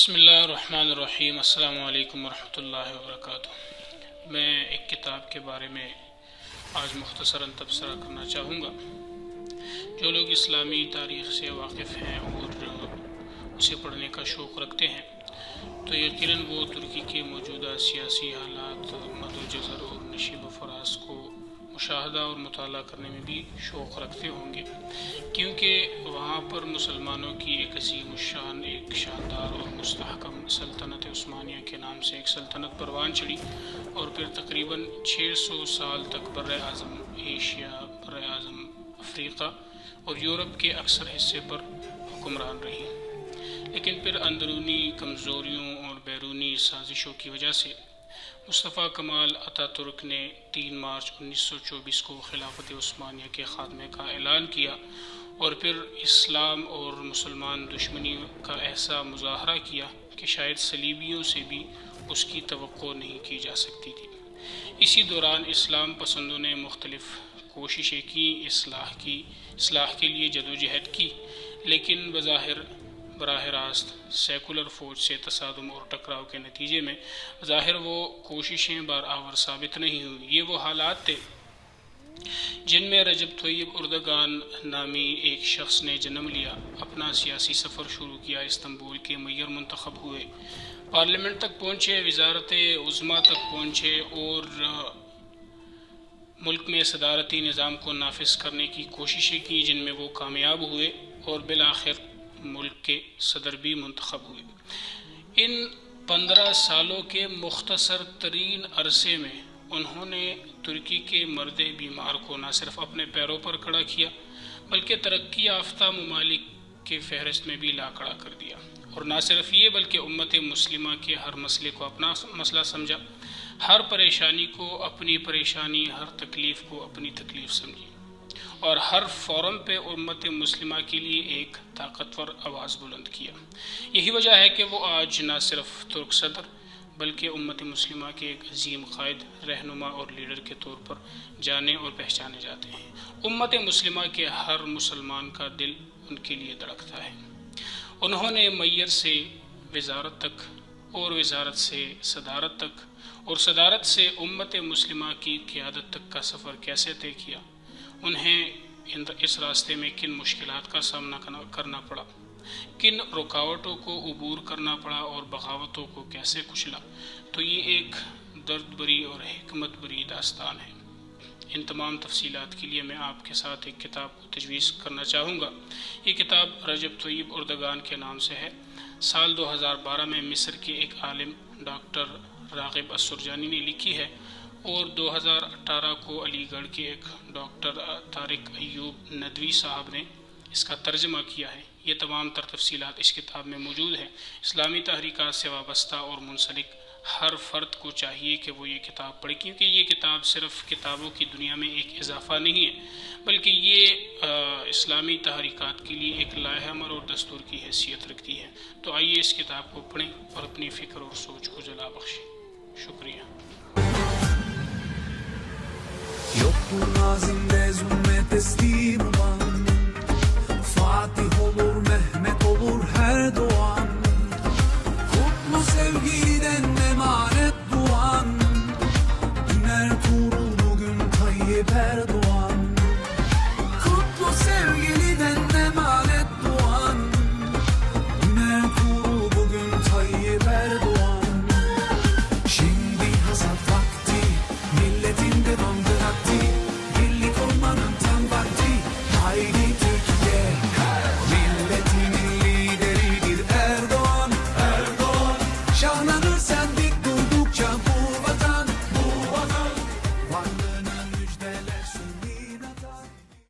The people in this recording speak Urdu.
بسم اللہ الرحمن الرحیم۔ السلام علیکم ورحمۃ اللہ وبرکاتہ۔ میں ایک کتاب کے بارے میں آج مختصراً تبصرہ کرنا چاہوں گا۔ جو لوگ اسلامی تاریخ سے واقف ہیں اور اسے پڑھنے کا شوق رکھتے ہیں تو یقیناً وہ ترکی کے موجودہ سیاسی حالات، مد و جزر اور نشیب و فراز کو مشاہدہ اور مطالعہ کرنے میں بھی شوق رکھتے ہوں گے، کیونکہ وہاں پر مسلمانوں کی ایک عظیم الشان، ایک شاندار اور مستحکم سلطنت عثمانیہ کے نام سے ایک سلطنت پروان چڑھی اور پھر تقریباً 600 سال تک بر اعظم ایشیا، بر اعظم افریقہ اور یورپ کے اکثر حصے پر حکمران رہی۔ لیکن پھر اندرونی کمزوریوں اور بیرونی سازشوں کی وجہ سے مصطفیٰ کمال اتا ترک نے 3 مارچ 1924 کو خلافت عثمانیہ کے خاتمے کا اعلان کیا اور پھر اسلام اور مسلمان دشمنی کا ایسا مظاہرہ کیا کہ شاید صلیبیوں سے بھی اس کی توقع نہیں کی جا سکتی تھی۔ اسی دوران اسلام پسندوں نے مختلف کوششیں کی، اصلاح کے لیے جدوجہد کی، لیکن بظاہر براہ راست سیکولر فوج سے تصادم اور ٹکراؤ کے نتیجے میں ظاہر وہ کوششیں بارآور ثابت نہیں ہوئیں۔ یہ وہ حالات تھے جن میں رجب طیب اردگان نامی ایک شخص نے جنم لیا، اپنا سیاسی سفر شروع کیا، استنبول کے میئر منتخب ہوئے، پارلیمنٹ تک پہنچے، وزارت عظمیٰ تک پہنچے اور ملک میں صدارتی نظام کو نافذ کرنے کی کوششیں کی، جن میں وہ کامیاب ہوئے اور بالآخر ملک کے صدر بھی منتخب ہوئے۔ ان 15 سالوں کے مختصر ترین عرصے میں انہوں نے ترکی کے مرد بیمار کو نہ صرف اپنے پیروں پر کھڑا کیا بلکہ ترقی یافتہ ممالک کے فہرست میں بھی لا کھڑا کر دیا، اور نہ صرف یہ بلکہ امت مسلمہ کے ہر مسئلے کو اپنا مسئلہ سمجھا، ہر پریشانی کو اپنی پریشانی، ہر تکلیف کو اپنی تکلیف سمجھی، اور ہر فورم پہ امت مسلمہ کے لیے ایک طاقتور آواز بلند کیا۔ یہی وجہ ہے کہ وہ آج نہ صرف ترک صدر بلکہ امت مسلمہ کے ایک عظیم قائد، رہنما اور لیڈر کے طور پر جانے اور پہچانے جاتے ہیں۔ امت مسلمہ کے ہر مسلمان کا دل ان کے لیے دھڑکتا ہے۔ انہوں نے میئر سے وزارت تک اور وزارت سے صدارت تک اور صدارت سے امت مسلمہ کی قیادت تک کا سفر کیسے طے کیا، انہیں اس راستے میں کن مشکلات کا سامنا کرنا پڑا، کن رکاوٹوں کو عبور کرنا پڑا اور بغاوتوں کو کیسے کچلا، تو یہ ایک درد بری اور حکمت بری داستان ہے۔ ان تمام تفصیلات کے لیے میں آپ کے ساتھ ایک کتاب کو تجویز کرنا چاہوں گا۔ یہ کتاب رجب طیب اردگان کے نام سے ہے۔ سال 2012 میں مصر کے ایک عالم ڈاکٹر راغب السرجانی نے لکھی ہے اور 2018 کو علی گڑھ کے ایک ڈاکٹر طارق ایوب ندوی صاحب نے اس کا ترجمہ کیا ہے۔ یہ تمام تر تفصیلات اس کتاب میں موجود ہیں۔ اسلامی تحریکات سے وابستہ اور منسلک ہر فرد کو چاہیے کہ وہ یہ کتاب پڑھے، کیونکہ یہ کتاب صرف کتابوں کی دنیا میں ایک اضافہ نہیں ہے بلکہ یہ اسلامی تحریکات کے لیے ایک لائحہ عمل اور دستور کی حیثیت رکھتی ہے۔ تو آئیے اس کتاب کو پڑھیں اور اپنی فکر اور سوچ کو جلا بخشیں۔ شکریہ۔ Yoktur nazimde zulme teslim olan, Fatih olur Mehmet olur her doğan.